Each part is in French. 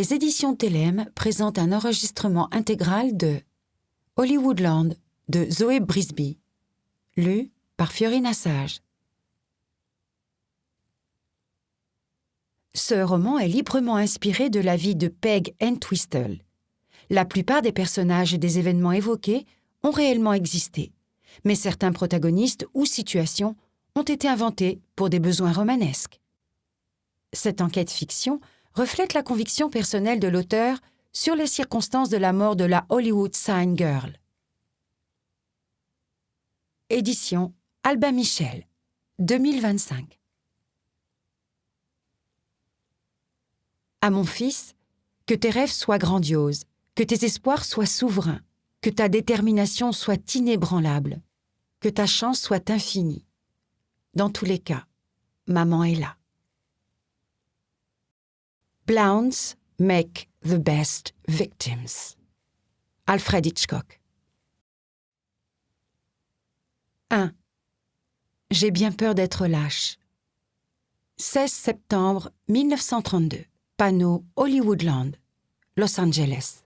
Les éditions Télème présentent un enregistrement intégral de Hollywoodland de Zoé Brisby, lu par Fiorina Sage. Ce roman est librement inspiré de la vie de Peg Entwistle. La plupart des personnages et des événements évoqués ont réellement existé, mais certains protagonistes ou situations ont été inventés pour des besoins romanesques. Cette enquête-fiction reflète la conviction personnelle de l'auteur sur les circonstances de la mort de la Hollywood Sign Girl. Édition Albin Michel, 2025. À mon fils, que tes rêves soient grandioses, que tes espoirs soient souverains, que ta détermination soit inébranlable, que ta chance soit infinie. Dans tous les cas, maman est là. Blondes make the best victims. Alfred Hitchcock. 1. J'ai bien peur d'être lâche. 16 septembre 1932. Panneau Hollywoodland, Los Angeles.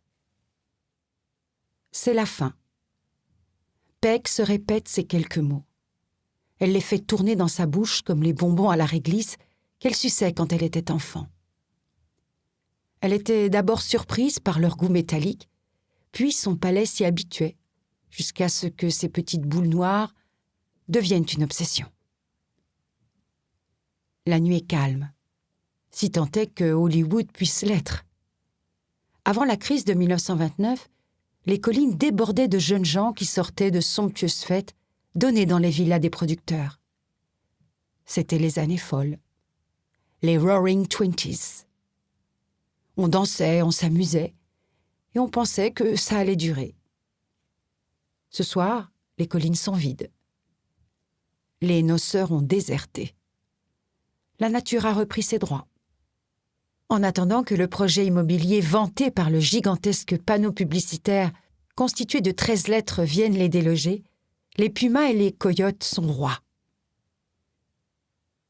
C'est la fin. Peg se répète ces quelques mots. Elle les fait tourner dans sa bouche comme les bonbons à la réglisse qu'elle suçait quand elle était enfant. Elle était d'abord surprise par leur goût métallique, puis son palais s'y habituait, jusqu'à ce que ces petites boules noires deviennent une obsession. La nuit est calme, si tant est que Hollywood puisse l'être. Avant la crise de 1929, les collines débordaient de jeunes gens qui sortaient de somptueuses fêtes données dans les villas des producteurs. C'étaient les années folles, les Roaring Twenties. On dansait, on s'amusait, et on pensait que ça allait durer. Ce soir, les collines sont vides. Les noceurs ont déserté. La nature a repris ses droits. En attendant que le projet immobilier vanté par le gigantesque panneau publicitaire constitué de 13 lettres vienne les déloger, les pumas et les coyotes sont rois.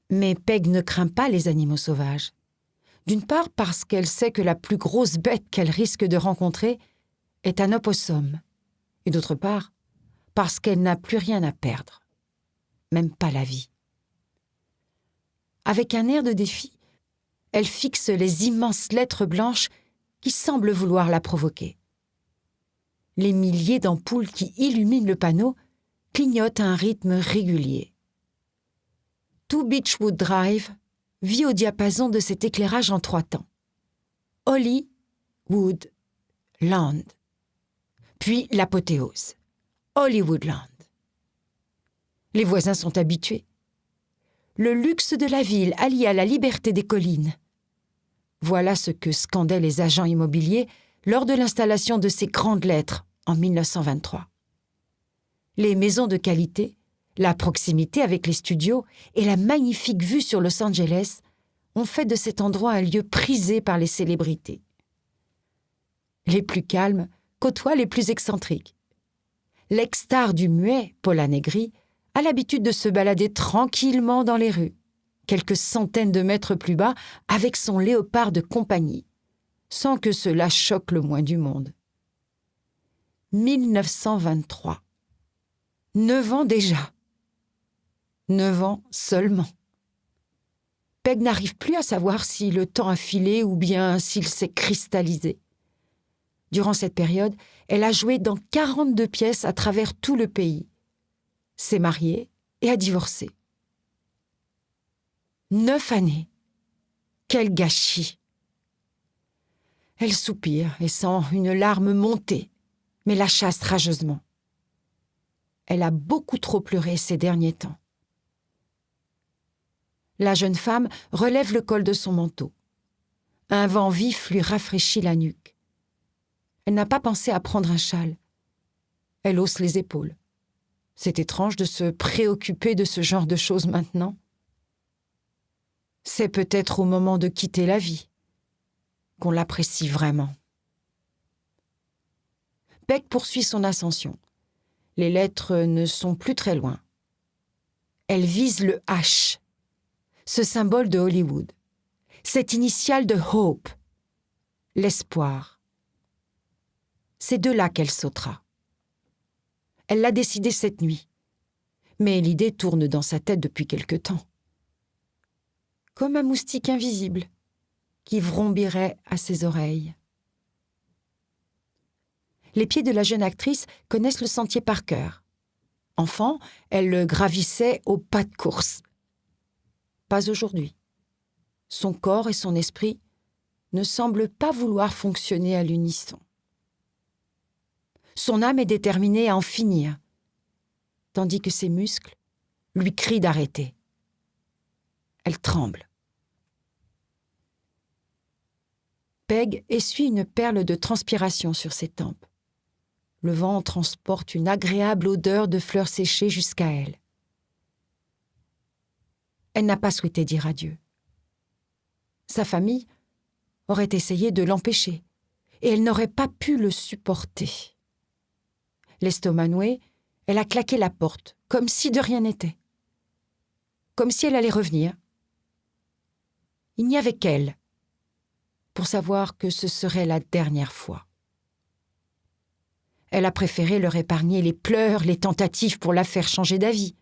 Mais Peg ne craint pas les animaux sauvages. D'une part parce qu'elle sait que la plus grosse bête qu'elle risque de rencontrer est un opossum, et d'autre part parce qu'elle n'a plus rien à perdre, même pas la vie. Avec un air de défi, elle fixe les immenses lettres blanches qui semblent vouloir la provoquer. Les milliers d'ampoules qui illuminent le panneau clignotent à un rythme régulier. Tout Beechwood Drive vit au diapason de cet éclairage en 3 temps. Hollywood Land. Puis l'apothéose. Hollywoodland. Les voisins sont habitués. Le luxe de la ville allié à la liberté des collines. Voilà ce que scandaient les agents immobiliers lors de l'installation de ces grandes lettres en 1923. Les maisons de qualité, la proximité avec les studios et la magnifique vue sur Los Angeles ont fait de cet endroit un lieu prisé par les célébrités. Les plus calmes côtoient les plus excentriques. L'ex-star du muet, Paula Negri, a l'habitude de se balader tranquillement dans les rues, quelques centaines de mètres plus bas, avec son léopard de compagnie, sans que cela choque le moins du monde. 1923. 9 ans déjà. 9 ans seulement. Peg n'arrive plus à savoir si le temps a filé ou bien s'il s'est cristallisé. Durant cette période, elle a joué dans 42 pièces à travers tout le pays, s'est mariée et a divorcé. 9 années. Quel gâchis! Elle soupire et sent une larme monter, mais la chasse rageusement. Elle a beaucoup trop pleuré ces derniers temps. La jeune femme relève le col de son manteau. Un vent vif lui rafraîchit la nuque. Elle n'a pas pensé à prendre un châle. Elle hausse les épaules. C'est étrange de se préoccuper de ce genre de choses maintenant. C'est peut-être au moment de quitter la vie qu'on l'apprécie vraiment. Peg poursuit son ascension. Les lettres ne sont plus très loin. Elle vise le H, ce symbole de Hollywood, cette initiale de Hope, l'espoir. C'est de là qu'elle sautera. Elle l'a décidé cette nuit, mais l'idée tourne dans sa tête depuis quelque temps. Comme un moustique invisible qui vrombirait à ses oreilles. Les pieds de la jeune actrice connaissent le sentier par cœur. Enfant, elle le gravissait au pas de course. Pas aujourd'hui. Son corps et son esprit ne semblent pas vouloir fonctionner à l'unisson. Son âme est déterminée à en finir, tandis que ses muscles lui crient d'arrêter. Elle tremble. Peg essuie une perle de transpiration sur ses tempes. Le vent transporte une agréable odeur de fleurs séchées jusqu'à elle. Elle n'a pas souhaité dire adieu. Sa famille aurait essayé de l'empêcher, et elle n'aurait pas pu le supporter. L'estomac noué, elle a claqué la porte, comme si de rien n'était. Comme si elle allait revenir. Il n'y avait qu'elle pour savoir que ce serait la dernière fois. Elle a préféré leur épargner les pleurs, les tentatives pour la faire changer d'avis.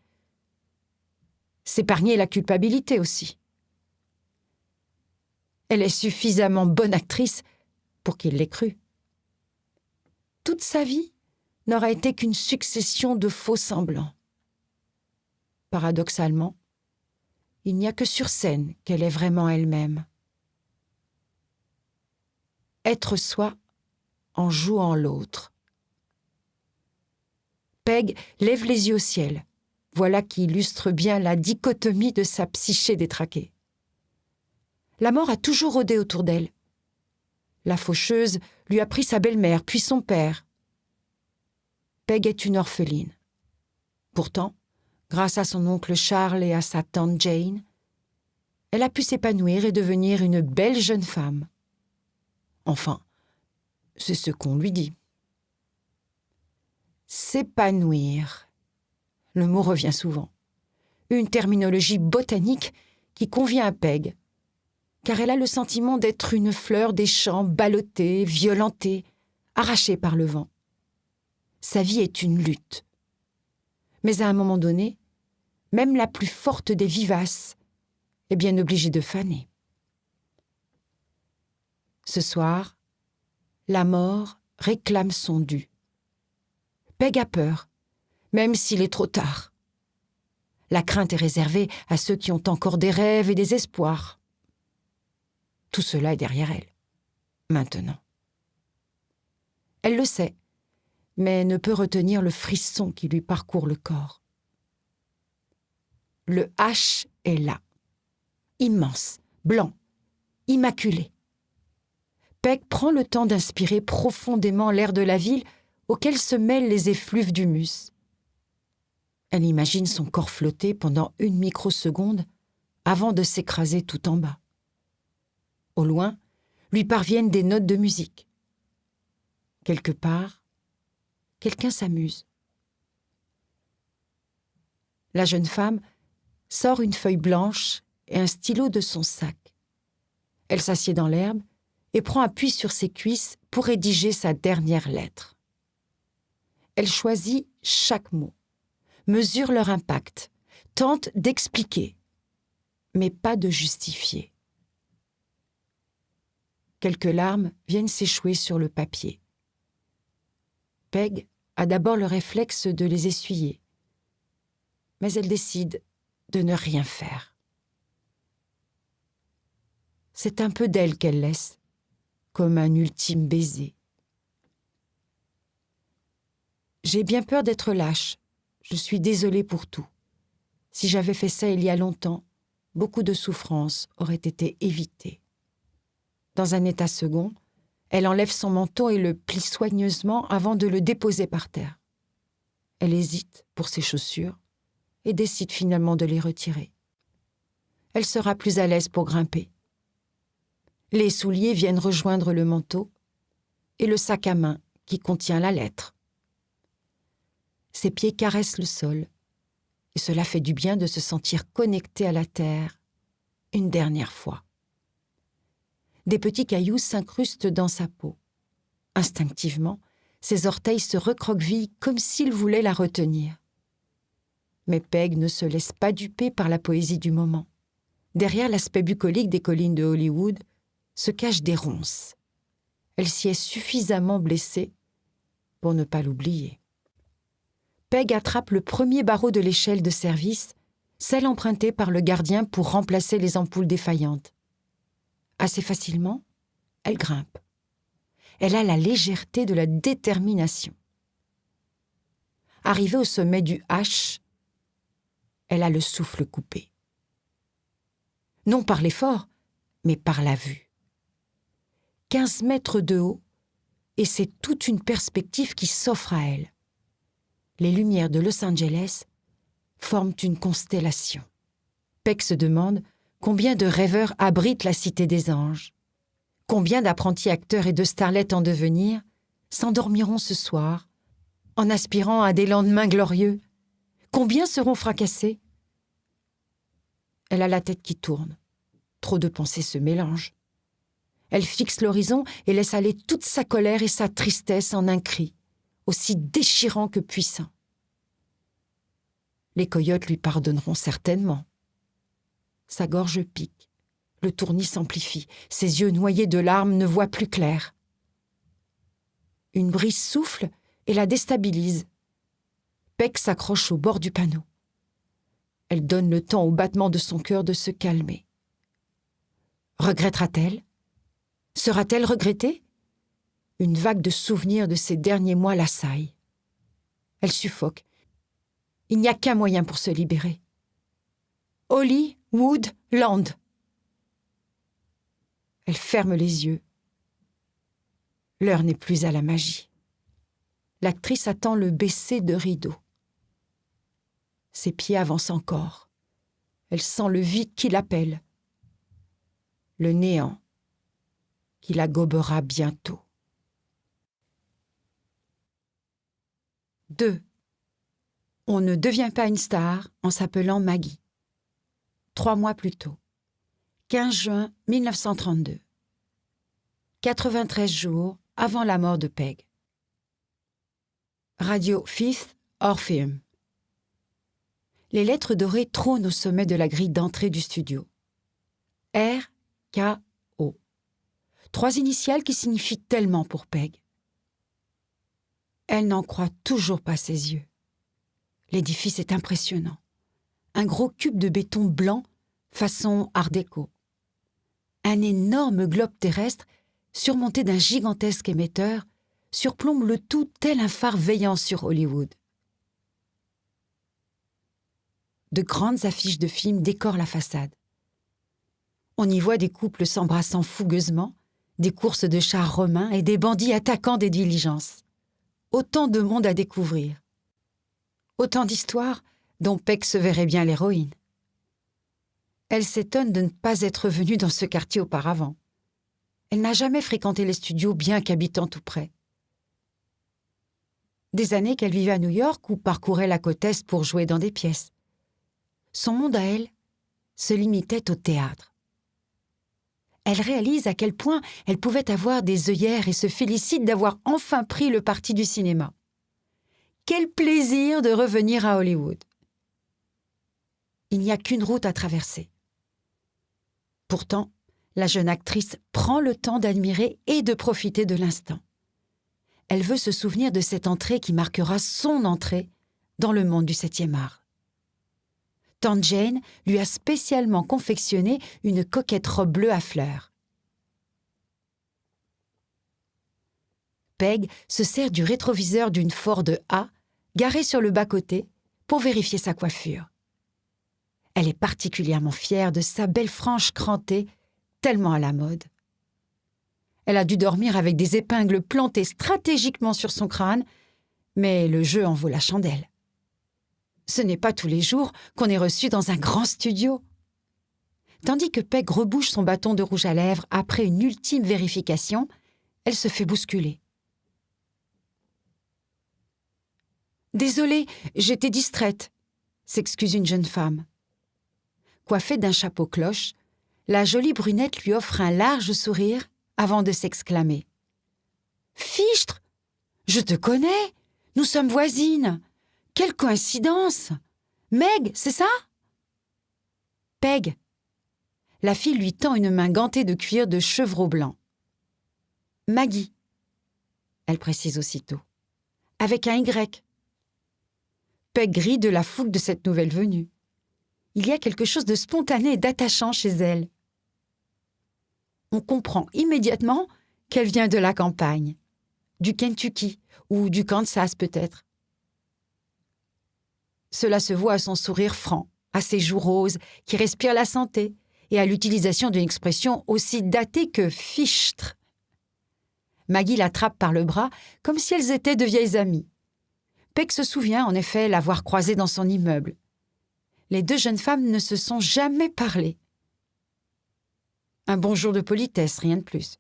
S'épargner la culpabilité aussi. Elle est suffisamment bonne actrice pour qu'il l'ait cru. Toute sa vie n'aura été qu'une succession de faux semblants. Paradoxalement, il n'y a que sur scène qu'elle est vraiment elle-même. Être soi en jouant l'autre. Peg lève les yeux au ciel. Voilà qui illustre bien la dichotomie de sa psyché détraquée. La mort a toujours rôdé autour d'elle. La faucheuse lui a pris sa belle-mère, puis son père. Peg est une orpheline. Pourtant, grâce à son oncle Charles et à sa tante Jane, elle a pu s'épanouir et devenir une belle jeune femme. Enfin, c'est ce qu'on lui dit. S'épanouir. Le mot revient souvent. Une terminologie botanique qui convient à Peg, car elle a le sentiment d'être une fleur des champs ballottée, violentée, arrachée par le vent. Sa vie est une lutte. Mais à un moment donné, même la plus forte des vivaces est bien obligée de faner. Ce soir, la mort réclame son dû. Peg a peur, même s'il est trop tard. La crainte est réservée à ceux qui ont encore des rêves et des espoirs. Tout cela est derrière elle, maintenant. Elle le sait, mais ne peut retenir le frisson qui lui parcourt le corps. Le H est là, immense, blanc, immaculé. Peg prend le temps d'inspirer profondément l'air de la ville auquel se mêlent les effluves d'humus. Elle imagine son corps flotter pendant une microseconde avant de s'écraser tout en bas. Au loin, lui parviennent des notes de musique. Quelque part, quelqu'un s'amuse. La jeune femme sort une feuille blanche et un stylo de son sac. Elle s'assied dans l'herbe et prend appui sur ses cuisses pour rédiger sa dernière lettre. Elle choisit chaque mot, mesure leur impact, tente d'expliquer, mais pas de justifier. Quelques larmes viennent s'échouer sur le papier. Peg a d'abord le réflexe de les essuyer, mais elle décide de ne rien faire. C'est un peu d'elle qu'elle laisse, comme un ultime baiser. J'ai bien peur d'être lâche. Je suis désolée pour tout. Si j'avais fait ça il y a longtemps, beaucoup de souffrances auraient été évitées. Dans un état second, elle enlève son manteau et le plie soigneusement avant de le déposer par terre. Elle hésite pour ses chaussures et décide finalement de les retirer. Elle sera plus à l'aise pour grimper. Les souliers viennent rejoindre le manteau et le sac à main qui contient la lettre. Ses pieds caressent le sol et cela fait du bien de se sentir connecté à la terre une dernière fois. des petits cailloux s'incrustent dans sa peau. Instinctivement, ses orteils se recroquevillent comme s'ils voulaient la retenir. Mais Peg ne se laisse pas duper par la poésie du moment. Derrière l'aspect bucolique des collines de Hollywood se cachent des ronces. Elle s'y est suffisamment blessée pour ne pas l'oublier. Peg attrape le premier barreau de l'échelle de service, celle empruntée par le gardien pour remplacer les ampoules défaillantes. Assez facilement, elle grimpe. Elle a la légèreté de la détermination. Arrivée au sommet du H, elle a le souffle coupé. Non par l'effort, mais par la vue. 15 mètres de haut, et c'est toute une perspective qui s'offre à elle. Les lumières de Los Angeles forment une constellation. Peg se demande combien de rêveurs abritent la cité des anges. Combien d'apprentis acteurs et de starlettes en devenir s'endormiront ce soir en aspirant à des lendemains glorieux? Combien seront fracassés? Elle a la tête qui tourne. Trop de pensées se mélangent. Elle fixe l'horizon et laisse aller toute sa colère et sa tristesse en un cri, aussi déchirant que puissant. Les coyotes lui pardonneront certainement. Sa gorge pique, le tournis s'amplifie, ses yeux noyés de larmes ne voient plus clair. Une brise souffle et la déstabilise. Peg s'accroche au bord du panneau. Elle donne le temps au battement de son cœur de se calmer. Regrettera-t-elle? Sera-t-elle regrettée? Une vague de souvenirs de ces derniers mois l'assaille. Elle suffoque. Il n'y a qu'un moyen pour se libérer. Hollywood Land. Elle ferme les yeux. L'heure n'est plus à la magie. L'actrice attend le baisser de rideau. Ses pieds avancent encore. Elle sent le vide qui l'appelle. Le néant qui la gobera bientôt. 2. On ne devient pas une star en s'appelant Maggie. 3 mois plus tôt. 15 juin 1932. 93 jours avant la mort de Peg. Radio Fifth Orpheum. Les lettres dorées trônent au sommet de la grille d'entrée du studio. R.K.O. 3 initiales qui signifient tellement pour Peg. Elle n'en croit toujours pas ses yeux. L'édifice est impressionnant. Un gros cube de béton blanc, façon art déco. Un énorme globe terrestre, surmonté d'un gigantesque émetteur, surplombe le tout tel un phare veillant sur Hollywood. De grandes affiches de films décorent la façade. On y voit des couples s'embrassant fougueusement, des courses de chars romains et des bandits attaquant des diligences. Autant de monde à découvrir. Autant d'histoires dont Peg se verrait bien l'héroïne. Elle s'étonne de ne pas être venue dans ce quartier auparavant. Elle n'a jamais fréquenté les studios, bien qu'habitant tout près. Des années qu'elle vivait à New York ou parcourait la côte Est pour jouer dans des pièces. Son monde à elle se limitait au théâtre. Elle réalise à quel point elle pouvait avoir des œillères et se félicite d'avoir enfin pris le parti du cinéma. Quel plaisir de revenir à Hollywood! Il n'y a qu'une route à traverser. Pourtant, la jeune actrice prend le temps d'admirer et de profiter de l'instant. Elle veut se souvenir de cette entrée qui marquera son entrée dans le monde du 7e art. Tante Jane lui a spécialement confectionné une coquette robe bleue à fleurs. Peg se sert du rétroviseur d'une Ford A, garée sur le bas-côté, pour vérifier sa coiffure. Elle est particulièrement fière de sa belle frange crantée, tellement à la mode. Elle a dû dormir avec des épingles plantées stratégiquement sur son crâne, mais le jeu en vaut la chandelle. Ce n'est pas tous les jours qu'on est reçu dans un grand studio. Tandis que Peg rebouche son bâton de rouge à lèvres après une ultime vérification, elle se fait bousculer. « Désolée, j'étais distraite », s'excuse une jeune femme. Coiffée d'un chapeau cloche, La jolie brunette lui offre un large sourire avant de s'exclamer. « Fichtre! Je te connais! Nous sommes voisines! Quelle coïncidence! Meg, c'est ça? » « Peg. » La fille lui tend une main gantée de cuir de chevreau blanc. « Maggie. » Elle précise aussitôt. « Avec un Y. » Peg rit de la fougue de cette nouvelle venue. Il y a quelque chose de spontané et d'attachant chez elle. On comprend immédiatement qu'elle vient de la campagne, du Kentucky ou du Kansas peut-être. Cela se voit à son sourire franc, à ses joues roses qui respirent la santé et à l'utilisation d'une expression aussi datée que « fichtre ». Maggie l'attrape par le bras comme si elles étaient de vieilles amies. Peg se souvient en effet l'avoir croisée dans son immeuble. Les deux jeunes femmes ne se sont jamais parlé. Un bonjour de politesse, rien de plus.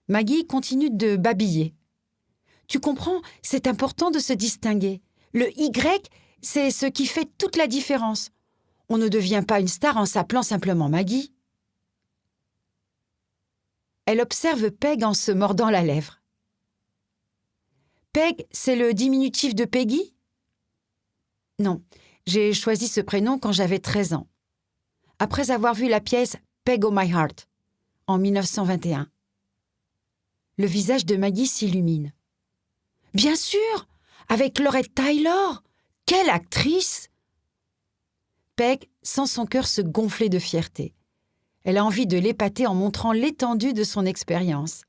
Maggie continue de babiller. « Tu comprends, c'est important de se distinguer. Le Y, c'est ce qui fait toute la différence. On ne devient pas une star en s'appelant simplement Maggie. » Elle observe Peg en se mordant la lèvre. « Peg, c'est le diminutif de Peggy ?» ?»« Non, j'ai choisi ce prénom quand j'avais 13 ans. Après avoir vu la pièce « Peg o' My Heart » en 1921. Le visage de Maggie s'illumine. « Bien sûr, avec Laurette Taylor. Quelle actrice !» Peg sent son cœur se gonfler de fierté. Elle a envie de l'épater en montrant l'étendue de son expérience.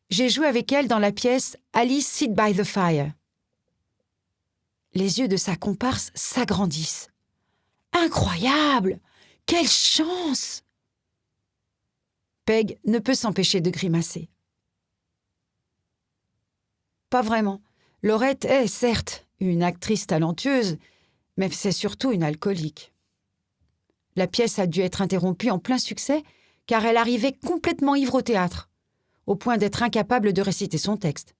J'ai joué avec elle dans la pièce « Alice Sit by the Fire ». Les yeux de sa comparse s'agrandissent. « Incroyable! Quelle chance !» Peg ne peut s'empêcher de grimacer. Pas vraiment. Laurette est, certes, une actrice talentueuse, mais c'est surtout une alcoolique. La pièce a dû être interrompue en plein succès car elle arrivait complètement ivre au théâtre, au point d'être incapable de réciter son texte.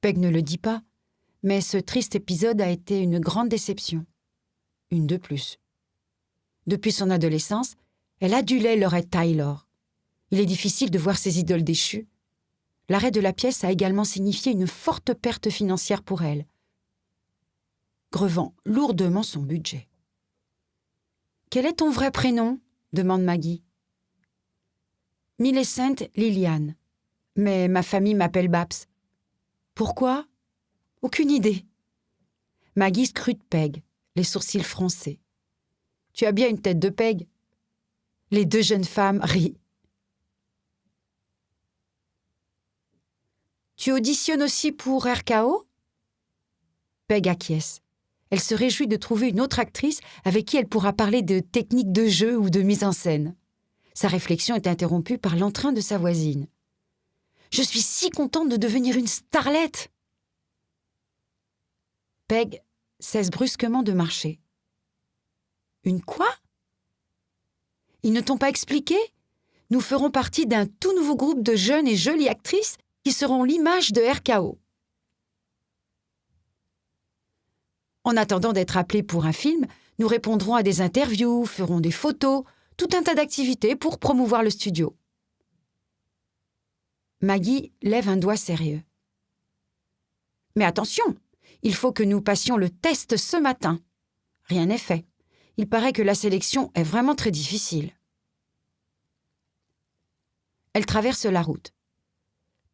Peg ne le dit pas, mais ce triste épisode a été une grande déception. Une de plus. Depuis son adolescence, elle adulait Laurette Taylor. Il est difficile de voir ses idoles déchues. L'arrêt de la pièce a également signifié une forte perte financière pour elle, grevant lourdement son budget. « Quel est ton vrai prénom ?» demande Maggie. « Millicent Lillian, mais ma famille m'appelle Babs. »« Pourquoi ? » ?»« Aucune idée. » Maggie scrute Peg, les sourcils froncés. « Tu as bien une tête de Peg. » Les deux jeunes femmes rient. « Tu auditionnes aussi pour RKO ?» Peg acquiesce. Elle se réjouit de trouver une autre actrice avec qui elle pourra parler de techniques de jeu ou de mise en scène. Sa réflexion est interrompue par l'entrain de sa voisine. « Je suis si contente de devenir une starlette !» Peg cesse brusquement de marcher. « Une quoi ? Ils ne t'ont pas expliqué ? Nous ferons partie d'un tout nouveau groupe de jeunes et jolies actrices qui seront l'image de RKO. En attendant d'être appelés pour un film, nous répondrons à des interviews, ferons des photos, tout un tas d'activités pour promouvoir le studio. » Maggie lève un doigt sérieux. « Mais attention, il faut que nous passions le test ce matin. Rien n'est fait. Il paraît que la sélection est vraiment très difficile. » Elle traverse la route.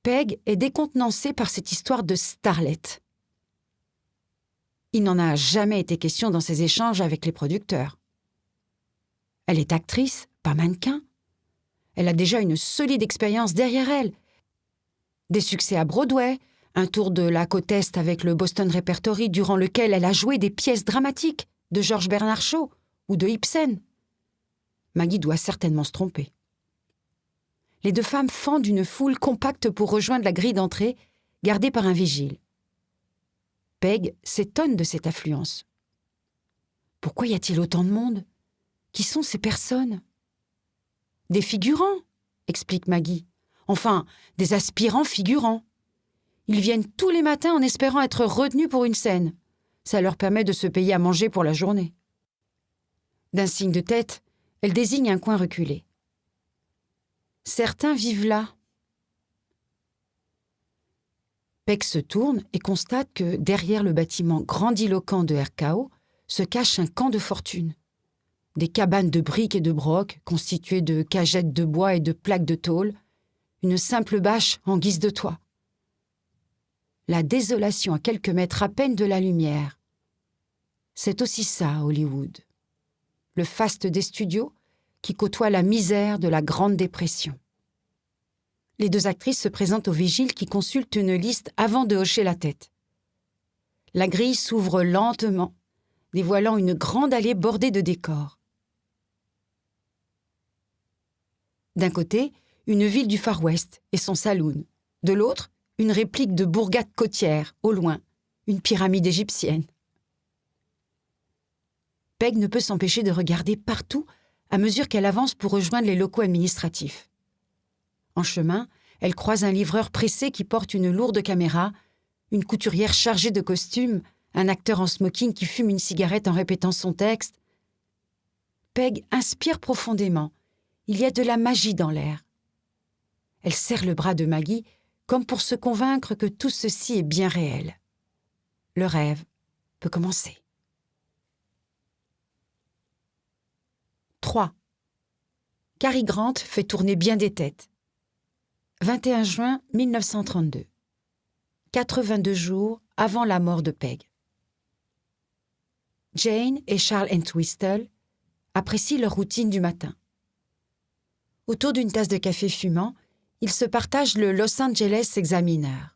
Peg est décontenancée par cette histoire de starlette. Il n'en a jamais été question dans ses échanges avec les producteurs. Elle est actrice, pas mannequin. Elle a déjà une solide expérience derrière elle. Des succès à Broadway, un tour de la côte Est avec le Boston Repertory durant lequel elle a joué des pièces dramatiques de Georges Bernard Shaw ou de Ibsen. Maggie doit certainement se tromper. Les deux femmes fendent une foule compacte pour rejoindre la grille d'entrée, gardée par un vigile. Peg s'étonne de cette affluence. Pourquoi y a-t-il autant de monde ? Qui sont ces personnes ? Des figurants, explique Maggie. Enfin, des aspirants figurants. Ils viennent tous les matins en espérant être retenus pour une scène. Ça leur permet de se payer à manger pour la journée. D'un signe de tête, elle désigne un coin reculé. Certains vivent là. Peg se tourne et constate que derrière le bâtiment grandiloquent de RKO se cache un camp de fortune. Des cabanes de briques et de broc constituées de cagettes de bois et de plaques de tôle, une simple bâche en guise de toit. La désolation à quelques mètres à peine de la lumière. C'est aussi ça, Hollywood. Le faste des studios qui côtoie la misère de la Grande Dépression. Les deux actrices se présentent au vigile qui consulte une liste avant de hocher la tête. La grille s'ouvre lentement, dévoilant une grande allée bordée de décors. D'un côté, une ville du Far West et son saloon. De l'autre, une réplique de bourgade côtière, au loin, une pyramide égyptienne. Peg ne peut s'empêcher de regarder partout à mesure qu'elle avance pour rejoindre les locaux administratifs. En chemin, elle croise un livreur pressé qui porte une lourde caméra, une couturière chargée de costumes, un acteur en smoking qui fume une cigarette en répétant son texte. Peg inspire profondément. Il y a de la magie dans l'air. Elle serre le bras de Maggie comme pour se convaincre que tout ceci est bien réel. Le rêve peut commencer. 3. Cary Grant fait tourner bien des têtes. 21 juin 1932. 82 jours avant la mort de Peg. Jane et Charles Entwistle apprécient leur routine du matin. Autour d'une tasse de café fumant, ils se partagent le Los Angeles Examiner.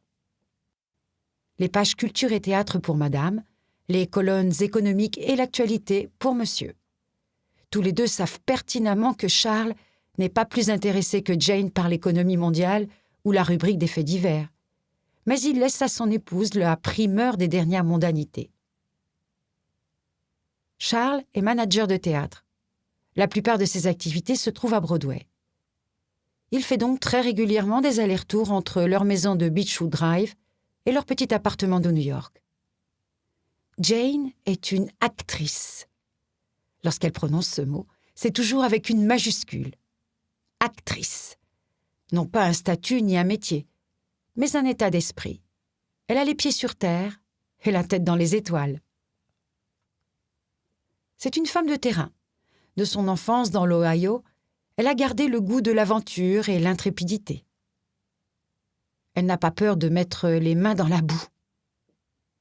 Les pages culture et théâtre pour madame, les colonnes économiques et l'actualité pour monsieur. Tous les deux savent pertinemment que Charles n'est pas plus intéressé que Jane par l'économie mondiale ou la rubrique des faits divers. Mais il laisse à son épouse la primeur des dernières mondanités. Charles est manager de théâtre. La plupart de ses activités se trouvent à Broadway. Il fait donc très régulièrement des allers-retours entre leur maison de Beechwood Drive et leur petit appartement de New York. Jane est une actrice. Lorsqu'elle prononce ce mot, c'est toujours avec une majuscule. Actrice. Non pas un statut ni un métier, mais un état d'esprit. Elle a les pieds sur terre et la tête dans les étoiles. C'est une femme de terrain. De son enfance dans l'Ohio, elle a gardé le goût de l'aventure et l'intrépidité. Elle n'a pas peur de mettre les mains dans la boue.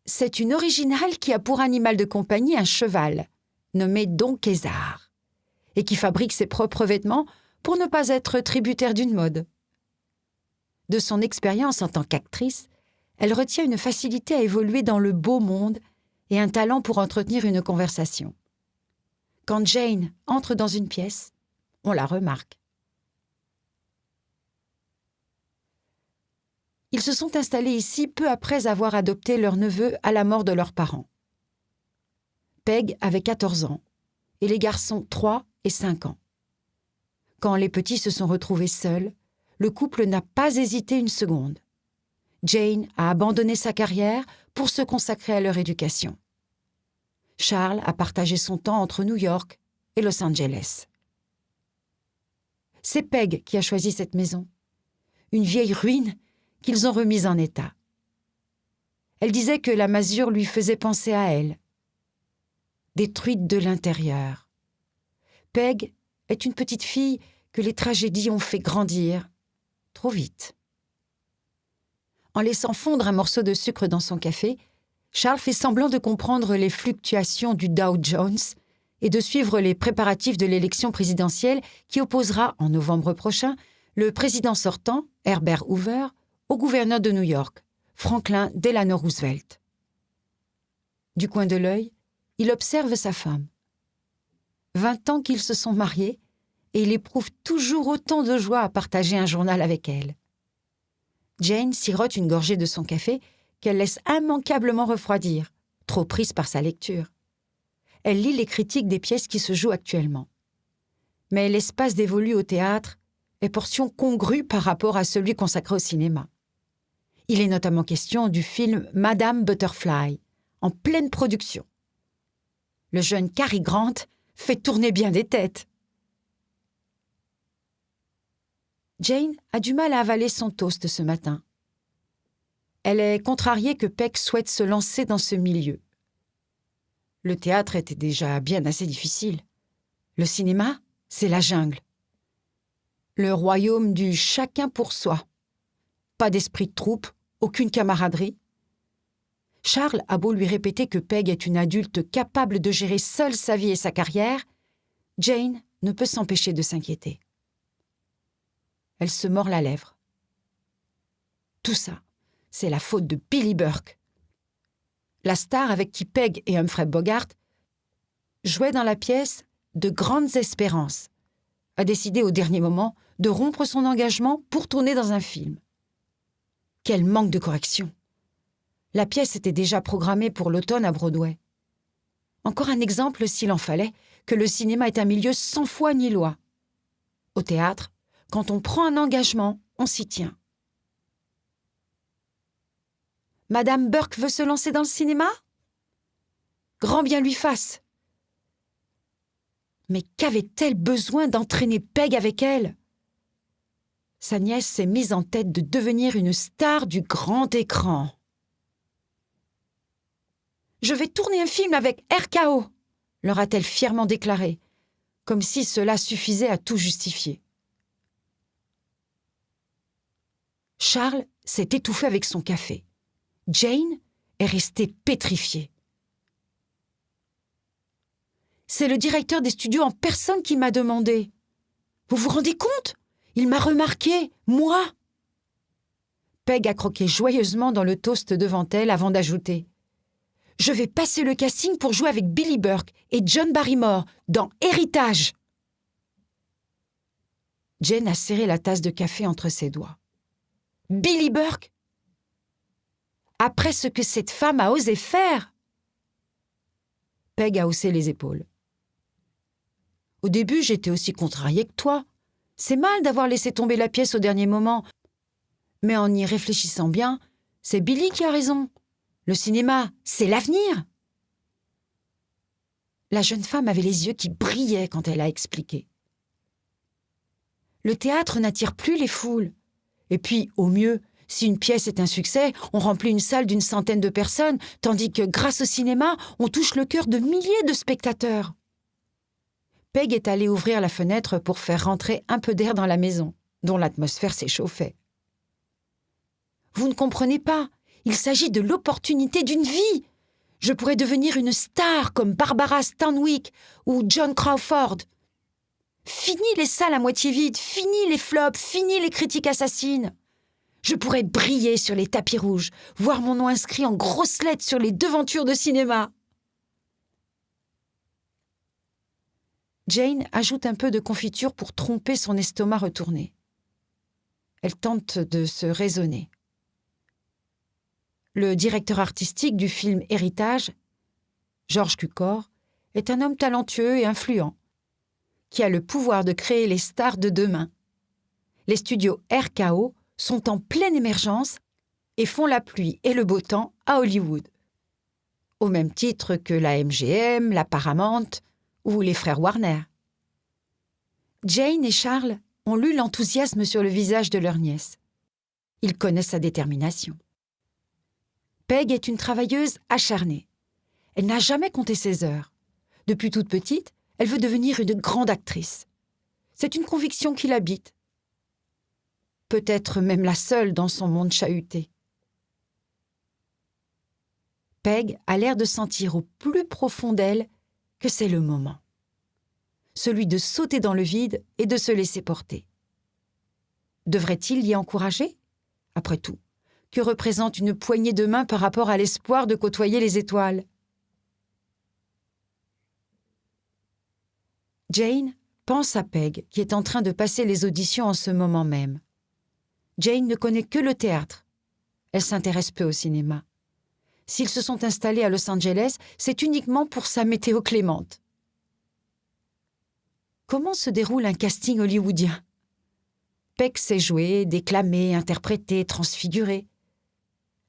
C'est une originale qui a pour animal de compagnie un cheval, nommé Don Quésar, et qui fabrique ses propres vêtements pour ne pas être tributaire d'une mode. De son expérience en tant qu'actrice, elle retient une facilité à évoluer dans le beau monde et un talent pour entretenir une conversation. Quand Jane entre dans une pièce, on la remarque. Ils se sont installés ici peu après avoir adopté leur neveu à la mort de leurs parents. Peg avait 14 ans et les garçons 3 et 5 ans. Quand les petits se sont retrouvés seuls, le couple n'a pas hésité une seconde. Jane a abandonné sa carrière pour se consacrer à leur éducation. Charles a partagé son temps entre New York et Los Angeles. C'est Peg qui a choisi cette maison, une vieille ruine qu'ils ont remise en état. Elle disait que la masure lui faisait penser à elle. Détruite de l'intérieur. Peg est une petite fille que les tragédies ont fait grandir trop vite. En laissant fondre un morceau de sucre dans son café, Charles fait semblant de comprendre les fluctuations du Dow Jones et de suivre les préparatifs de l'élection présidentielle qui opposera, en novembre prochain, le président sortant, Herbert Hoover, au gouverneur de New York, Franklin Delano Roosevelt. Du coin de l'œil, il observe sa femme. 20 ans qu'ils se sont mariés et il éprouve toujours autant de joie à partager un journal avec elle. Jane sirote une gorgée de son café qu'elle laisse immanquablement refroidir, trop prise par sa lecture. Elle lit les critiques des pièces qui se jouent actuellement. Mais l'espace dévolu au théâtre est portion congrue par rapport à celui consacré au cinéma. Il est notamment question du film Madame Butterfly, en pleine production. Le jeune Cary Grant fait tourner bien des têtes. Jane a du mal à avaler son toast ce matin. Elle est contrariée que Peg souhaite se lancer dans ce milieu. Le théâtre était déjà bien assez difficile. Le cinéma, c'est la jungle. Le royaume du chacun pour soi. Pas d'esprit de troupe, aucune camaraderie. Charles a beau lui répéter que Peg est une adulte capable de gérer seule sa vie et sa carrière, Jane ne peut s'empêcher de s'inquiéter. Elle se mord la lèvre. Tout ça, c'est la faute de Billie Burke. La star avec qui Peg et Humphrey Bogart jouaient dans la pièce De grandes espérances, a décidé au dernier moment de rompre son engagement pour tourner dans un film. Quel manque de correction! La pièce était déjà programmée pour l'automne à Broadway. Encore un exemple, s'il en fallait, que le cinéma est un milieu sans foi ni loi. Au théâtre, quand on prend un engagement, on s'y tient. Madame Burke veut se lancer dans le cinéma ? Grand bien lui fasse. Mais qu'avait-elle besoin d'entraîner Peg avec elle ? Sa nièce s'est mise en tête de devenir une star du grand écran. « Je vais tourner un film avec RKO », leur a-t-elle fièrement déclaré, comme si cela suffisait à tout justifier. Charles s'est étouffé avec son café. Jane est restée pétrifiée. « C'est le directeur des studios en personne qui m'a demandé. Vous vous rendez compte ? Il m'a remarqué, moi !» Peg a croqué joyeusement dans le toast devant elle avant d'ajouter « Je vais passer le casting pour jouer avec Billie Burke et John Barrymore dans Héritage !» Jane a serré la tasse de café entre ses doigts. « Billie Burke ? Après ce que cette femme a osé faire !» Peg a haussé les épaules. « Au début, j'étais aussi contrariée que toi. C'est mal d'avoir laissé tomber la pièce au dernier moment. Mais en y réfléchissant bien, c'est Billie qui a raison. Le cinéma, c'est l'avenir. » La jeune femme avait les yeux qui brillaient quand elle a expliqué. Le théâtre n'attire plus les foules. Et puis, au mieux, si une pièce est un succès, on remplit une salle d'une centaine de personnes, tandis que, grâce au cinéma, on touche le cœur de milliers de spectateurs. Peg est allée ouvrir la fenêtre pour faire rentrer un peu d'air dans la maison, dont l'atmosphère s'échauffait. « Vous ne comprenez pas, il s'agit de l'opportunité d'une vie. Je pourrais devenir une star comme Barbara Stanwyck ou John Crawford. Fini les salles à moitié vides, fini les flops, fini les critiques assassines. Je pourrais briller sur les tapis rouges, voir mon nom inscrit en grosses lettres sur les devantures de cinéma. » Jane ajoute un peu de confiture pour tromper son estomac retourné. Elle tente de se raisonner. Le directeur artistique du film Héritage, George Cukor, est un homme talentueux et influent, qui a le pouvoir de créer les stars de demain. Les studios RKO sont en pleine émergence et font la pluie et le beau temps à Hollywood. Au même titre que la MGM, la Paramount ou les frères Warner. Jane et Charles ont lu l'enthousiasme sur le visage de leur nièce. Ils connaissent sa détermination. Peg est une travailleuse acharnée. Elle n'a jamais compté ses heures. Depuis toute petite, elle veut devenir une grande actrice. C'est une conviction qui l'habite. Peut-être même la seule dans son monde chahuté. Peg a l'air de sentir au plus profond d'elle que c'est le moment. Celui de sauter dans le vide et de se laisser porter. Devrait-il l'y encourager ? Après tout, que représente une poignée de main par rapport à l'espoir de côtoyer les étoiles ? Jane pense à Peg, qui est en train de passer les auditions en ce moment même. Jane ne connaît que le théâtre. Elle s'intéresse peu au cinéma. S'ils se sont installés à Los Angeles, c'est uniquement pour sa météo clémente. Comment se déroule un casting hollywoodien ? Peg sait jouer, déclamer, interpréter, transfigurer.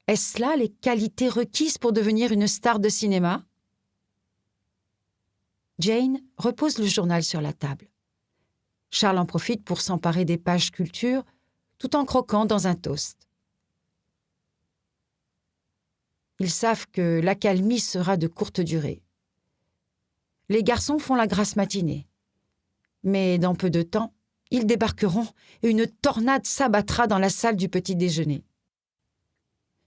Est-ce là les qualités requises pour devenir une star de cinéma ? Jane repose le journal sur la table. Charles en profite pour s'emparer des pages culture tout en croquant dans un toast. Ils savent que l'accalmie sera de courte durée. Les garçons font la grasse matinée. Mais dans peu de temps, ils débarqueront et une tornade s'abattra dans la salle du petit déjeuner.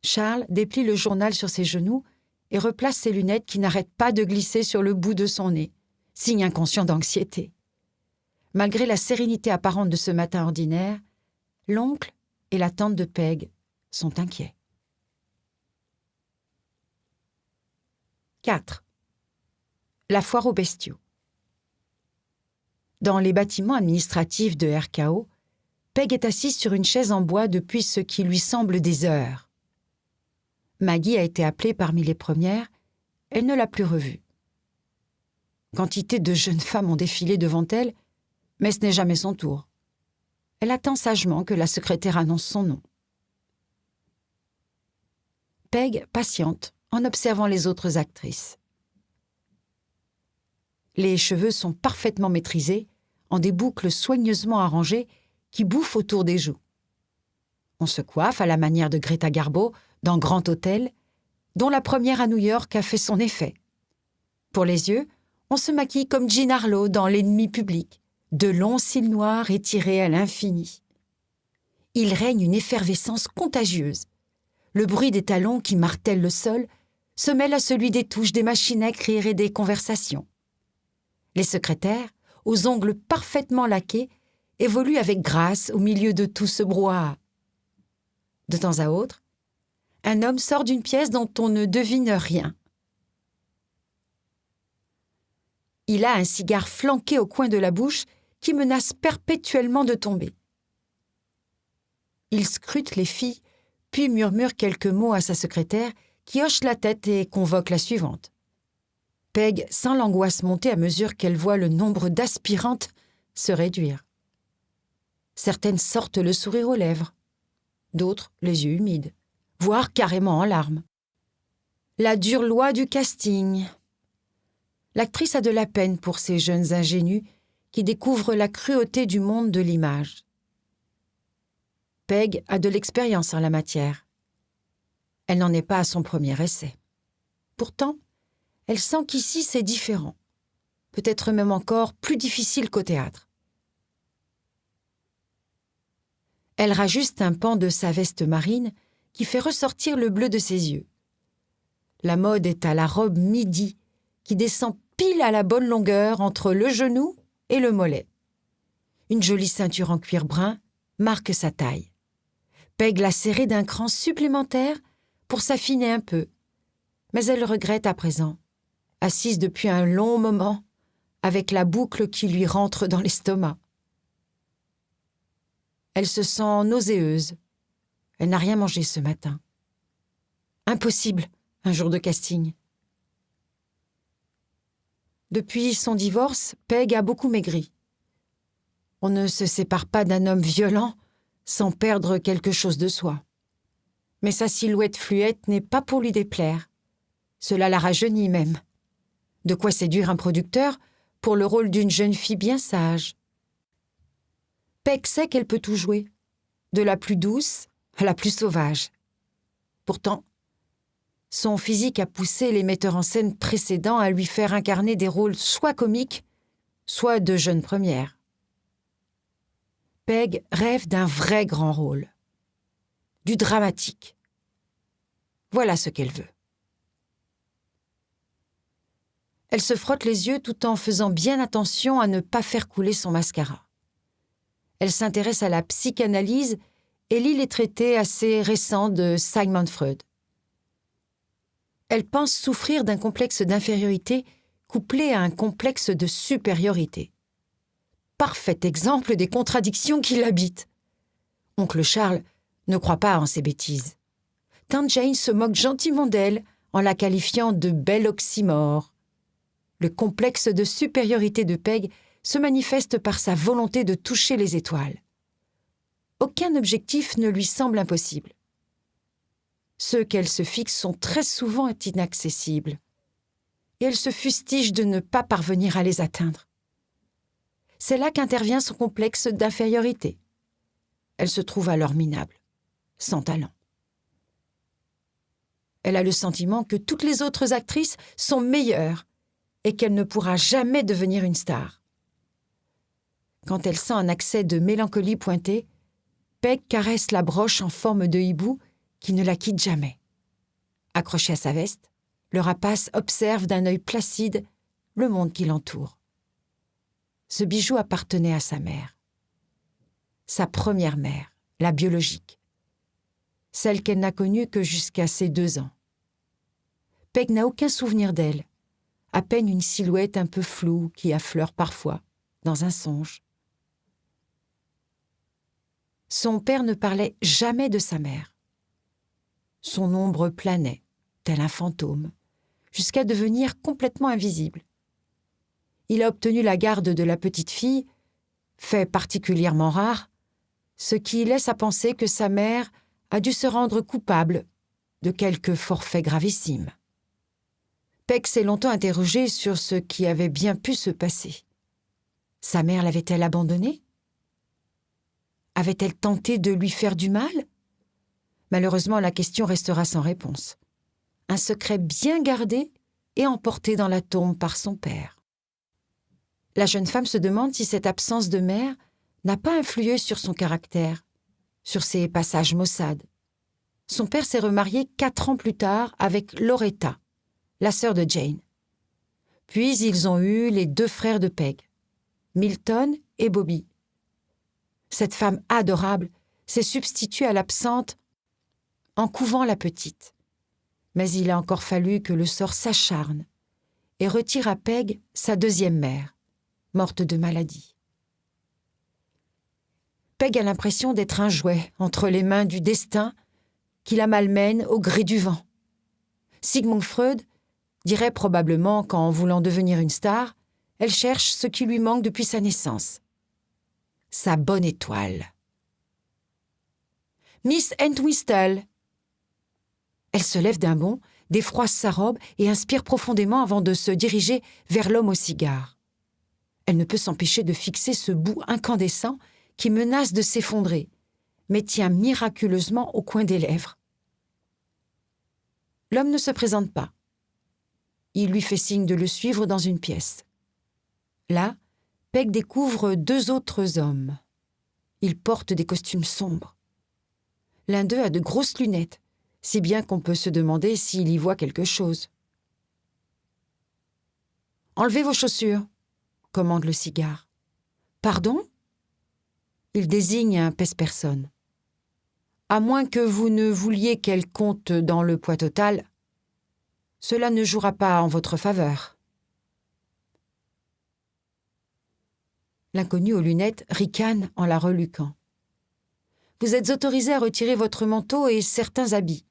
Charles déplie le journal sur ses genoux et replace ses lunettes qui n'arrêtent pas de glisser sur le bout de son nez, signe inconscient d'anxiété. Malgré la sérénité apparente de ce matin ordinaire, l'oncle et la tante de Peg sont inquiets. 4. La foire aux bestiaux. Dans les bâtiments administratifs de RKO, Peg est assise sur une chaise en bois depuis ce qui lui semble des heures. Maggie a été appelée parmi les premières, elle ne l'a plus revue. Quantité de jeunes femmes ont défilé devant elle, mais ce n'est jamais son tour. Elle attend sagement que la secrétaire annonce son nom. Peg patiente en observant les autres actrices. Les cheveux sont parfaitement maîtrisés, en des boucles soigneusement arrangées qui bouffent autour des joues. On se coiffe à la manière de Greta Garbo dans Grand Hôtel, dont la première à New York a fait son effet. Pour les yeux, on se maquille comme Jean Harlow dans L'ennemi public, de longs cils noirs étirés à l'infini. Il règne une effervescence contagieuse. Le bruit des talons qui martèlent le sol se mêle à celui des touches des machines à écrire et des conversations. Les secrétaires, aux ongles parfaitement laqués, évoluent avec grâce au milieu de tout ce brouhaha. De temps à autre, un homme sort d'une pièce dont on ne devine rien. Il a un cigare flanqué au coin de la bouche qui menace perpétuellement de tomber. Il scrute les filles, puis murmure quelques mots à sa secrétaire qui hoche la tête et convoque la suivante. Peg sent l'angoisse monter à mesure qu'elle voit le nombre d'aspirantes se réduire. Certaines sortent le sourire aux lèvres, d'autres les yeux humides, voire carrément en larmes. La dure loi du casting. L'actrice a de la peine pour ces jeunes ingénus qui découvrent la cruauté du monde de l'image. Peg a de l'expérience en la matière. Elle n'en est pas à son premier essai. Pourtant, elle sent qu'ici c'est différent, peut-être même encore plus difficile qu'au théâtre. Elle rajuste un pan de sa veste marine qui fait ressortir le bleu de ses yeux. La mode est à la robe midi qui descend pile à la bonne longueur entre le genou et le mollet. Une jolie ceinture en cuir brun marque sa taille. Peg l'a serrée d'un cran supplémentaire pour s'affiner un peu, mais elle le regrette à présent, assise depuis un long moment, avec la boucle qui lui rentre dans l'estomac. Elle se sent nauséeuse. Elle n'a rien mangé ce matin. Impossible, un jour de casting. Depuis son divorce, Peg a beaucoup maigri. On ne se sépare pas d'un homme violent sans perdre quelque chose de soi. Mais sa silhouette fluette n'est pas pour lui déplaire. Cela la rajeunit même. De quoi séduire un producteur pour le rôle d'une jeune fille bien sage. Peg sait qu'elle peut tout jouer, de la plus douce à la plus sauvage. Pourtant, son physique a poussé les metteurs en scène précédents à lui faire incarner des rôles soit comiques, soit de jeune première. Peg rêve d'un vrai grand rôle, du dramatique. Voilà ce qu'elle veut. Elle se frotte les yeux tout en faisant bien attention à ne pas faire couler son mascara. Elle s'intéresse à la psychanalyse et lit les traités assez récents de Sigmund Freud. Elle pense souffrir d'un complexe d'infériorité couplé à un complexe de supériorité. Parfait exemple des contradictions qui l'habitent. Oncle Charles ne croit pas en ces bêtises. Tante Jane se moque gentiment d'elle en la qualifiant de belle oxymore. Le complexe de supériorité de Peg se manifeste par sa volonté de toucher les étoiles. Aucun objectif ne lui semble impossible. Ceux qu'elle se fixe sont très souvent inaccessibles. et elle se fustige de ne pas parvenir à les atteindre. C'est là qu'intervient son complexe d'infériorité. Elle se trouve alors minable, sans talent. Elle a le sentiment que toutes les autres actrices sont meilleures et qu'elle ne pourra jamais devenir une star. Quand elle sent un accès de mélancolie pointer, Peg caresse la broche en forme de hibou qui ne la quitte jamais. Accrochée à sa veste, le rapace observe d'un œil placide le monde qui l'entoure. Ce bijou appartenait à sa mère. Sa première mère, la biologique. Celle qu'elle n'a connue que jusqu'à ses 2 ans. Peg n'a aucun souvenir d'elle, à peine une silhouette un peu floue qui affleure parfois, dans un songe. Son père ne parlait jamais de sa mère. Son ombre planait, tel un fantôme, jusqu'à devenir complètement invisible. Il a obtenu la garde de la petite fille, fait particulièrement rare, ce qui laisse à penser que sa mère a dû se rendre coupable de quelque forfait gravissime. Peg s'est longtemps interrogée sur ce qui avait bien pu se passer. Sa mère l'avait-elle abandonnée? Avait-elle tenté de lui faire du mal? Malheureusement, la question restera sans réponse. Un secret bien gardé et emporté dans la tombe par son père. La jeune femme se demande si cette absence de mère n'a pas influé sur son caractère, sur ses passages maussades. Son père s'est remarié 4 ans plus tard avec Loretta, la sœur de Jane. Puis ils ont eu les 2 frères de Peg, Milton et Bobby. Cette femme adorable s'est substituée à l'absente en couvant la petite. Mais il a encore fallu que le sort s'acharne et retire à Peg sa 2e mère, morte de maladie. Peg a l'impression d'être un jouet entre les mains du destin qui la malmène au gré du vent. Sigmund Freud dirait probablement qu'en voulant devenir une star, elle cherche ce qui lui manque depuis sa naissance. Sa bonne étoile. « Miss Entwistle !» Elle se lève d'un bond, défroisse sa robe et inspire profondément avant de se diriger vers l'homme au cigare. Elle ne peut s'empêcher de fixer ce bout incandescent qui menace de s'effondrer, mais tient miraculeusement au coin des lèvres. L'homme ne se présente pas. Il lui fait signe de le suivre dans une pièce. Là, Peg découvre 2 autres hommes. Ils portent des costumes sombres. L'un d'eux a de grosses lunettes, si bien qu'on peut se demander s'il y voit quelque chose. « Enlevez vos chaussures », commande le cigare. « Pardon ?» Il désigne un pèse-personne. « À moins que vous ne vouliez qu'elle compte dans le poids total, cela ne jouera pas en votre faveur. » L'inconnu aux lunettes ricane en la reluquant. « Vous êtes autorisé à retirer votre manteau et certains habits.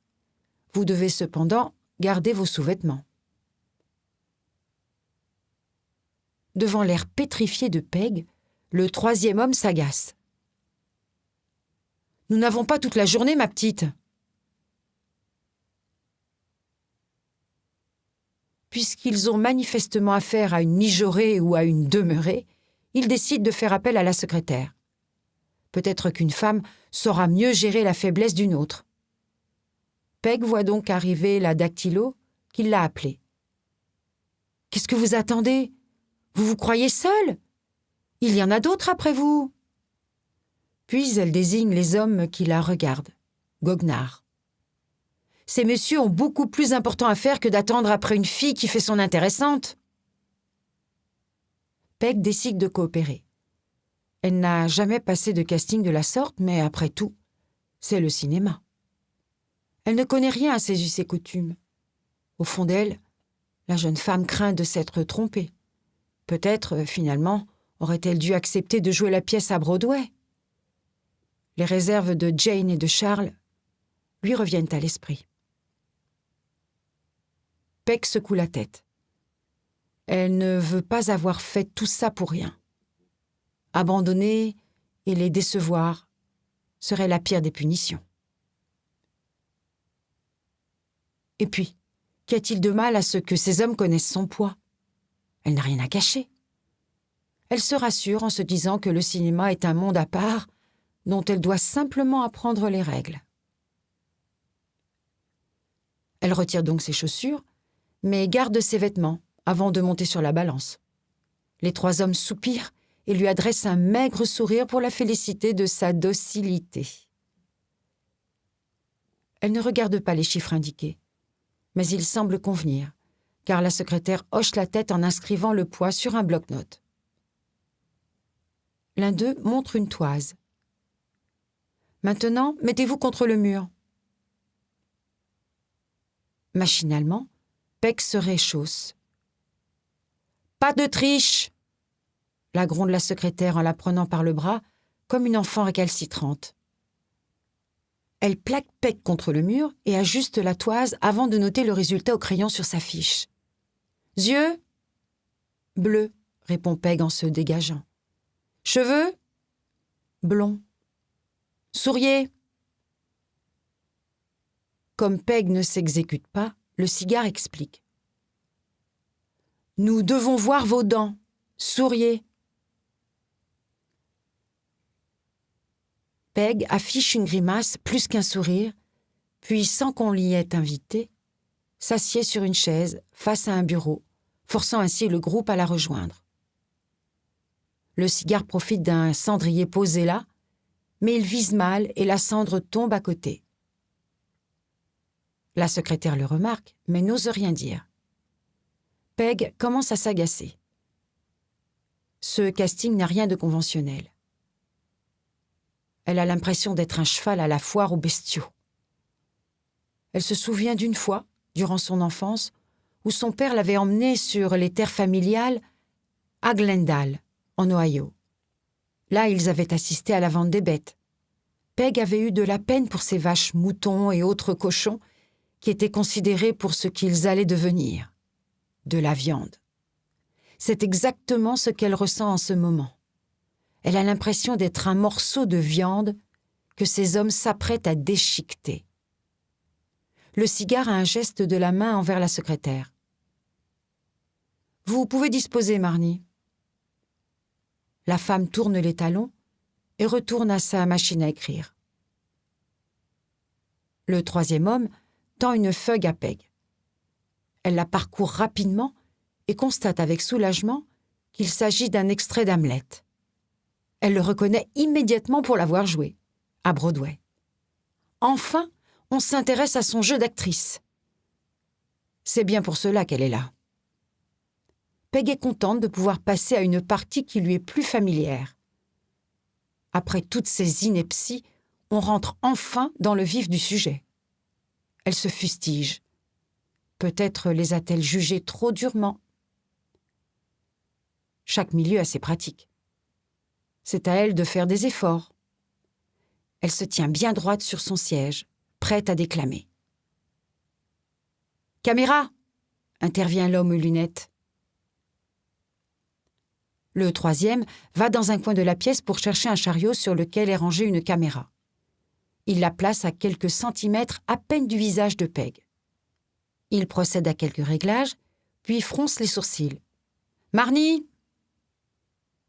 Vous devez cependant garder vos sous-vêtements. » Devant l'air pétrifié de Peg, le 3e homme s'agace. « Nous n'avons pas toute la journée, ma petite. » Puisqu'ils ont manifestement affaire à une mijaurée ou à une demeurée, ils décident de faire appel à la secrétaire. Peut-être qu'une femme saura mieux gérer la faiblesse d'une autre. Peg voit donc arriver la dactylo qui l'a appelée. « Qu'est-ce que vous attendez ? Vous vous croyez seul ? Il y en a d'autres après vous. » Puis elle désigne les hommes qui la regardent, goguenards. « Ces messieurs ont beaucoup plus important à faire que d'attendre après une fille qui fait son intéressante. » Peg décide de coopérer. Elle n'a jamais passé de casting de la sorte, mais après tout, c'est le cinéma. Elle ne connaît rien à ses us et coutumes. Au fond d'elle, la jeune femme craint de s'être trompée. Peut-être, finalement, aurait-elle dû accepter de jouer la pièce à Broadway. Les réserves de Jane et de Charles lui reviennent à l'esprit. Peg secoue la tête. Elle ne veut pas avoir fait tout ça pour rien. Abandonner et les décevoir serait la pire des punitions. Et puis, Qu'y a-t-il de mal à ce que ces hommes connaissent son poids? Elle n'a rien à cacher. Elle se rassure en se disant que le cinéma est un monde à part dont elle doit simplement apprendre les règles. Elle retire donc ses chaussures, mais garde ses vêtements avant de monter sur la balance. Les 3 hommes soupirent et lui adressent un maigre sourire pour la féliciter de sa docilité. Elle ne regarde pas les chiffres indiqués, mais ils semblent convenir, car la secrétaire hoche la tête en inscrivant le poids sur un bloc-notes. L'un d'eux montre une toise. « Maintenant, mettez-vous contre le mur. » Machinalement, Peg se réchausse. « Pas de triche !» la gronde la secrétaire en la prenant par le bras, comme une enfant récalcitrante. Elle plaque Peg contre le mur et ajuste la toise avant de noter le résultat au crayon sur sa fiche. « Yeux ?»« Bleu », répond Peg en se dégageant. « Cheveux ?»« Blond. »« Souriez ?» Comme Peg ne s'exécute pas, le cigare explique. « Nous devons voir vos dents. Souriez. » Peg affiche une grimace plus qu'un sourire, puis, sans qu'on l'y ait invitée, s'assied sur une chaise face à un bureau, forçant ainsi le groupe à la rejoindre. Le cigare profite d'un cendrier posé là, mais il vise mal et la cendre tombe à côté. La secrétaire le remarque, mais n'ose rien dire. Peg commence à s'agacer. Ce casting n'a rien de conventionnel. Elle a l'impression d'être un cheval à la foire aux bestiaux. Elle se souvient d'une fois, durant son enfance, où son père l'avait emmenée sur les terres familiales à Glendale, en Ohio. Là, ils avaient assisté à la vente des bêtes. Peg avait eu de la peine pour ces vaches, moutons et autres cochons qui étaient considérés pour ce qu'ils allaient devenir, de la viande. C'est exactement ce qu'elle ressent en ce moment. Elle a l'impression d'être un morceau de viande que ces hommes s'apprêtent à déchiqueter. Le cigare a un geste de la main envers la secrétaire. « Vous pouvez disposer, Marnie. » La femme tourne les talons et retourne à sa machine à écrire. Le 3e homme tend une feuille à Peg. Elle la parcourt rapidement et constate avec soulagement qu'il s'agit d'un extrait d'Hamlet. Elle le reconnaît immédiatement pour l'avoir joué, à Broadway. Enfin, on s'intéresse à son jeu d'actrice. C'est bien pour cela qu'elle est là. Peg est contente de pouvoir passer à une partie qui lui est plus familière. Après toutes ces inepties, on rentre enfin dans le vif du sujet. Elle se fustige. Peut-être les a-t-elle jugés trop durement. Chaque milieu a ses pratiques. C'est à elle de faire des efforts. Elle se tient bien droite sur son siège, prête à déclamer. « Caméra !» intervient l'homme aux lunettes. Le 3e va dans un coin de la pièce pour chercher un chariot sur lequel est rangée une caméra. Il la place à quelques centimètres à peine du visage de Peg. Il procède à quelques réglages, puis fronce les sourcils. « Marnie !»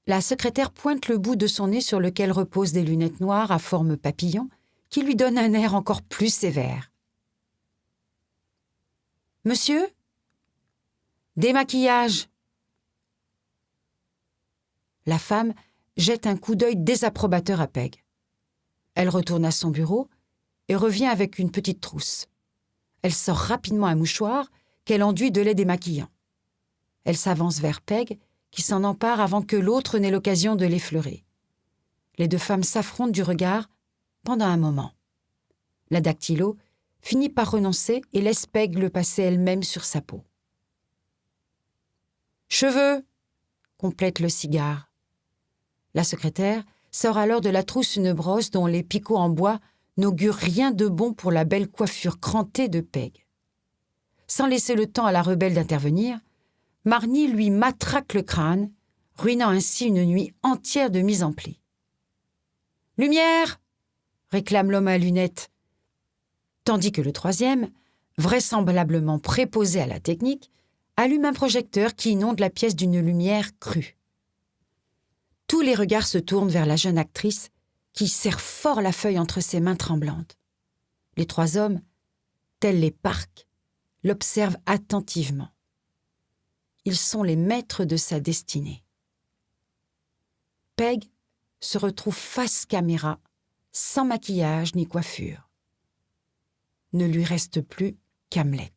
La secrétaire pointe le bout de son nez sur lequel reposent des lunettes noires à forme papillon qui lui donnent un air encore plus sévère. « Monsieur ? Démaquillage !» La femme jette un coup d'œil désapprobateur à Peg. Elle retourne à son bureau et revient avec une petite trousse. Elle sort rapidement un mouchoir qu'elle enduit de lait démaquillant. Elle s'avance vers Peg, qui s'en empare avant que l'autre n'ait l'occasion de l'effleurer. Les 2 femmes s'affrontent du regard pendant un moment. La dactylo finit par renoncer et laisse Peg le passer elle-même sur sa peau. « Cheveux !» complète le cigare. La secrétaire sort alors de la trousse une brosse dont les picots en bois n'augurent rien de bon pour la belle coiffure crantée de Peg. Sans laisser le temps à la rebelle d'intervenir, Marnie lui matraque le crâne, ruinant ainsi une nuit entière de mise en pli. « Lumière !» réclame l'homme à lunettes, tandis que le 3e vraisemblablement préposé à la technique, allume un projecteur qui inonde la pièce d'une lumière crue. Tous les regards se tournent vers la jeune actrice qui serre fort la feuille entre ses mains tremblantes. Les 3 hommes, tels les parcs, l'observent attentivement. Ils sont les maîtres de sa destinée. Peg se retrouve face caméra, sans maquillage ni coiffure. Ne lui reste plus qu'Hamlet.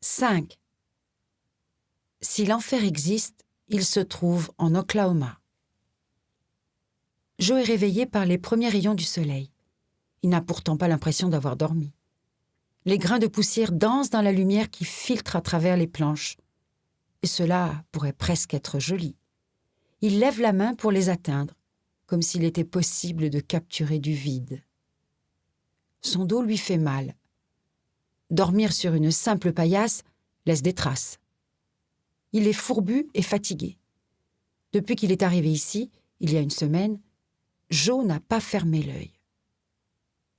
5. Si l'enfer existe, il se trouve en Oklahoma. Joe est réveillé par les premiers rayons du soleil. Il n'a pourtant pas l'impression d'avoir dormi. Les grains de poussière dansent dans la lumière qui filtre à travers les planches. Et cela pourrait presque être joli. Il lève la main pour les atteindre, comme s'il était possible de capturer du vide. Son dos lui fait mal. Dormir sur une simple paillasse laisse des traces. Il est fourbu et fatigué. Depuis qu'il est arrivé ici, il y a une semaine, Joe n'a pas fermé l'œil.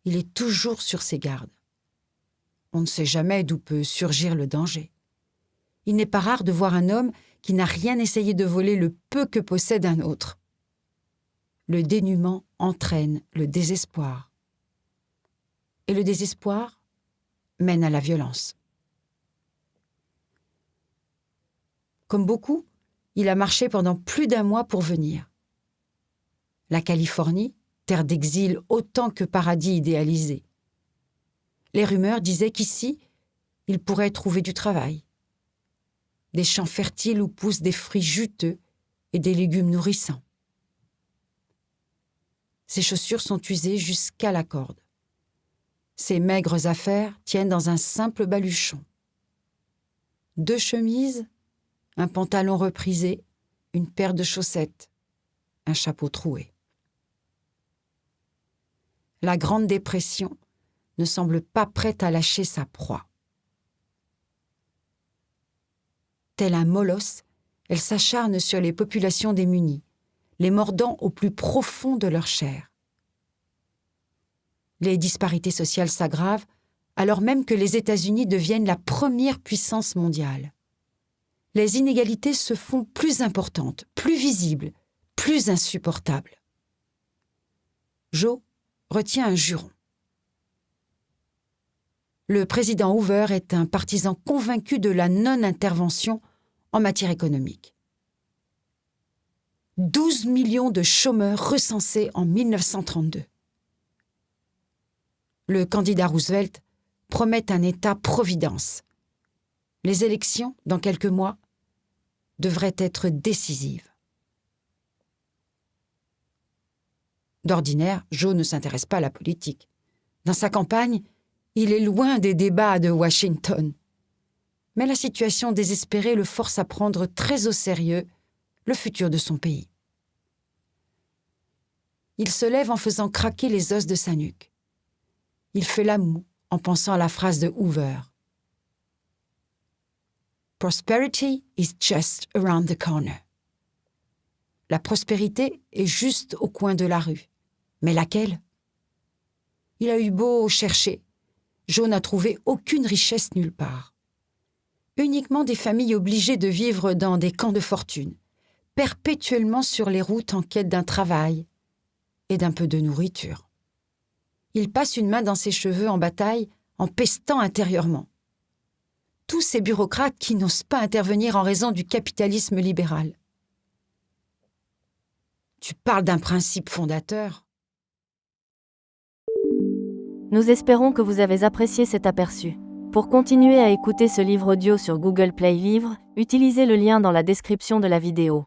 Il est toujours sur ses gardes. On ne sait jamais d'où peut surgir le danger. Il n'est pas rare de voir un homme qui n'a rien essayé de voler le peu que possède un autre. Le dénuement entraîne le désespoir. Et le désespoir mène à la violence. Comme beaucoup, il a marché pendant plus d'1 mois pour venir. La Californie, terre d'exil autant que paradis idéalisé. Les rumeurs disaient qu'ici, il pourrait trouver du travail. Des champs fertiles où poussent des fruits juteux et des légumes nourrissants. Ses chaussures sont usées jusqu'à la corde. Ses maigres affaires tiennent dans un simple baluchon. 2 chemises, un pantalon reprisé, une paire de chaussettes, un chapeau troué. La Grande Dépression ne semble pas prête à lâcher sa proie. Telle un molosse, elle s'acharne sur les populations démunies, les mordant au plus profond de leur chair. Les disparités sociales s'aggravent alors même que les États-Unis deviennent la première puissance mondiale. Les inégalités se font plus importantes, plus visibles, plus insupportables. Joe retient un juron. Le président Hoover est un partisan convaincu de la non-intervention en matière économique. 12 millions de chômeurs recensés en 1932. Le candidat Roosevelt promet un État-providence. Les élections, dans quelques mois, devraient être décisives. D'ordinaire, Joe ne s'intéresse pas à la politique. Dans sa campagne, il est loin des débats de Washington. Mais la situation désespérée le force à prendre très au sérieux le futur de son pays. Il se lève en faisant craquer les os de sa nuque. Il fait la moue en pensant à la phrase de Hoover. Prosperity is just around the corner. La prospérité est juste au coin de la rue. Mais laquelle? Il a eu beau chercher. Joe n'a trouvé aucune richesse nulle part. Uniquement des familles obligées de vivre dans des camps de fortune, perpétuellement sur les routes en quête d'un travail et d'un peu de nourriture. Il passe une main dans ses cheveux en bataille en pestant intérieurement. Tous ces bureaucrates qui n'osent pas intervenir en raison du capitalisme libéral. Tu parles d'un principe fondateur. Nous espérons que vous avez apprécié cet aperçu. Pour continuer à écouter ce livre audio sur Google Play Livres, utilisez le lien dans la description de la vidéo.